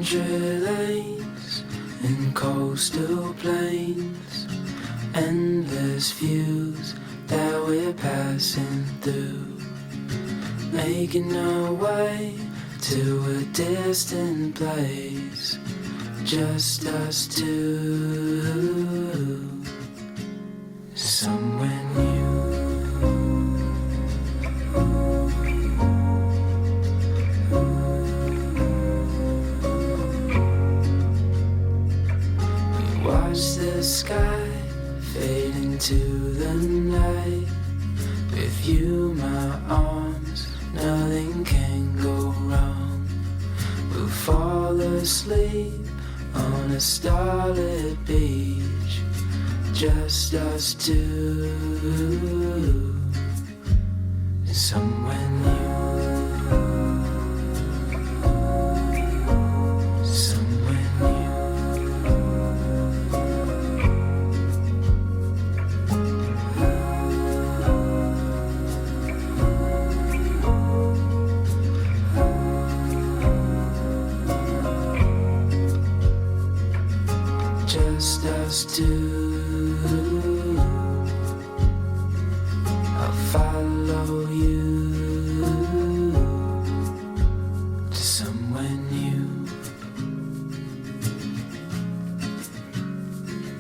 country lanes and coastal plains, endless views that we're passing through, making our way to a distant place, just us two, somewhere new. We watch the sky fade into the night. With you, my arms, nothing can go wrong. We'll fall asleep on a starlit beach, just us two, somewhere new. Somewhere new. Just us two. I'll follow you to somewhere new.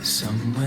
Somewhere